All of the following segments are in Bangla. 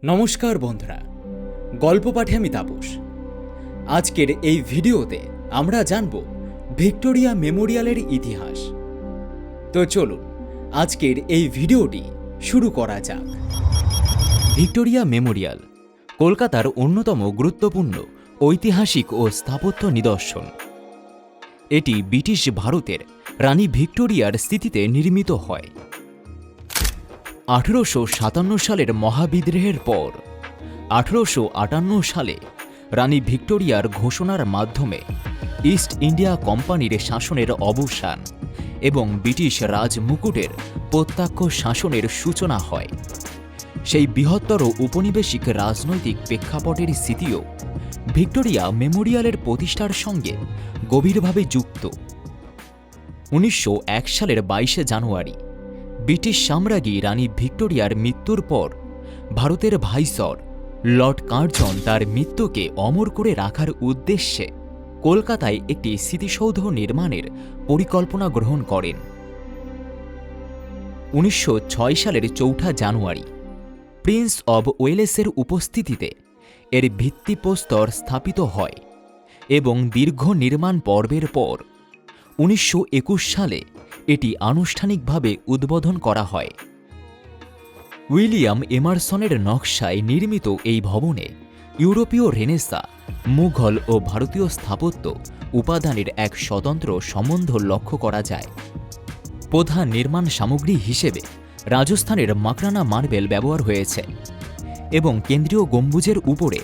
নমস্কার বন্ধুরা, গল্প পাঠে আমি তাপস। আজকের এই ভিডিওতে আমরা জানব ভিক্টোরিয়া মেমোরিয়ালের ইতিহাস। তো চলুন আজকের এই ভিডিওটি শুরু করা যাক। ভিক্টোরিয়া মেমোরিয়াল কলকাতার অন্যতম গুরুত্বপূর্ণ ঐতিহাসিক ও স্থাপত্য নিদর্শন। এটি ব্রিটিশ ভারতের রানী ভিক্টোরিয়ার স্মৃতিতে নির্মিত হয়। 1857 সালের মহাবিদ্রোহের পর 1858 সালে রানী ভিক্টোরিয়ার ঘোষণার মাধ্যমে ইস্ট ইন্ডিয়া কোম্পানির শাসনের অবসান এবং ব্রিটিশ রাজমুকুটের প্রত্যক্ষ শাসনের সূচনা হয়। সেই বৃহত্তর উপনিবেশিক রাজনৈতিক প্রেক্ষাপটের স্মৃতিও ভিক্টোরিয়া মেমোরিয়ালের প্রতিষ্ঠার সঙ্গে গভীরভাবে যুক্ত। 1901 সালের 22 জানুয়ারি ব্রিটিশ সাম্রাজ্ঞী রানী ভিক্টোরিয়ার মৃত্যুর পর ভারতের ভাইসর লর্ড কার্জন তার মৃত্যুকে অমর করে রাখার উদ্দেশ্যে কলকাতায় একটি স্মৃতিসৌধ নির্মাণের পরিকল্পনা গ্রহণ করেন। 1906 সালের 4 জানুয়ারি প্রিন্স অব ওয়েলেসের উপস্থিতিতে এর ভিত্তিপ্রস্তর স্থাপিত হয় এবং দীর্ঘ নির্মাণ পর্বের পর 1921 সালে এটি আনুষ্ঠানিকভাবে উদ্বোধন করা হয়। উইলিয়াম এমারসনের নকশায় নির্মিত এই ভবনে ইউরোপীয় রেনেসাঁ, মুঘল ও ভারতীয় স্থাপত্য উপাদানের এক স্বতন্ত্র সম্বন্ধ লক্ষ্য করা যায়। প্রধান নির্মাণ সামগ্রী হিসেবে রাজস্থানের মাকরানা মার্বেল ব্যবহার হয়েছে এবং কেন্দ্রীয় গম্বুজের উপরে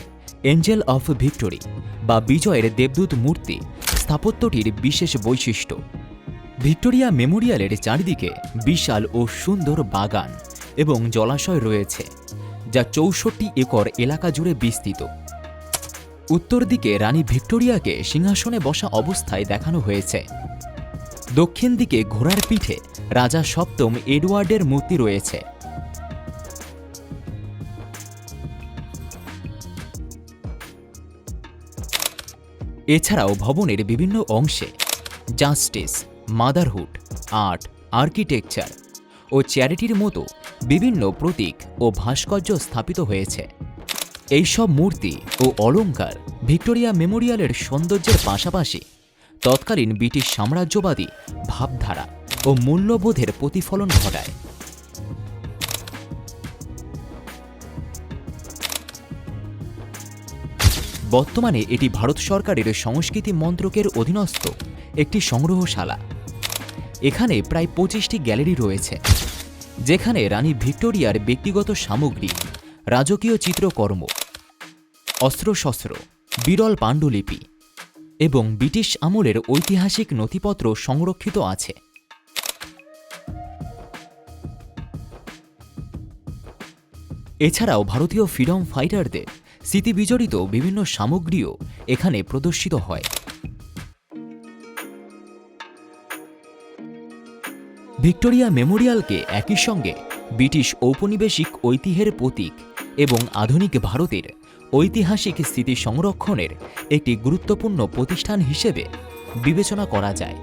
এঞ্জেল অফ ভিক্টোরি বা বিজয়ের দেবদূত মূর্তি স্থাপত্যটির বিশেষ বৈশিষ্ট্য। ভিক্টোরিয়া মেমোরিয়ালের চারিদিকে বিশাল ও সুন্দর বাগান এবং জলাশয় রয়েছে, যা 64 একর এলাকা জুড়ে বিস্তৃত। উত্তর দিকে রানী ভিক্টোরিয়াকে সিংহাসনে বসা অবস্থায় দেখানো হয়েছে। দক্ষিণ দিকে ঘোড়ার পিঠে রাজা সপ্তম এডওয়ার্ডের মূর্তি রয়েছে। এছাড়াও ভবনের বিভিন্ন অংশে জাস্টিস, মাদারহুড, আর্ট, আর্কিটেকচার ও চ্যারিটির মতো বিভিন্ন প্রতীক ও ভাস্কর্য স্থাপিত হয়েছে। এইসব মূর্তি ও অলঙ্কার ভিক্টোরিয়া মেমোরিয়ালের সৌন্দর্যের পাশাপাশি তৎকালীন ব্রিটিশ সাম্রাজ্যবাদী ভাবধারা ও মূল্যবোধের প্রতিফলন ঘটায়। বর্তমানে এটি ভারত সরকারের সংস্কৃতি মন্ত্রকের অধীনস্থ একটি সংগ্রহশালা। এখানে প্রায় 25টি গ্যালারি রয়েছে, যেখানে রানী ভিক্টোরিয়ার ব্যক্তিগত সামগ্রী, রাজকীয় চিত্রকর্ম, অস্ত্রশস্ত্র, বিরল পাণ্ডুলিপি এবং ব্রিটিশ আমলের ঐতিহাসিক নথিপত্র সংরক্ষিত আছে। এছাড়াও ভারতীয় ফ্রিডম ফাইটারদের স্মৃতিবিজড়িত বিভিন্ন সামগ্রীও এখানে প্রদর্শিত হয়। ভিক্টোরিয়া মেমোরিয়ালকে একই সঙ্গে ব্রিটিশ ঔপনিবেশিক ঐতিহ্যের প্রতীক এবং আধুনিক ভারতের ঐতিহাসিক স্মৃতি সংরক্ষণের একটি গুরুত্বপূর্ণ প্রতিষ্ঠান হিসেবে বিবেচনা করা যায়।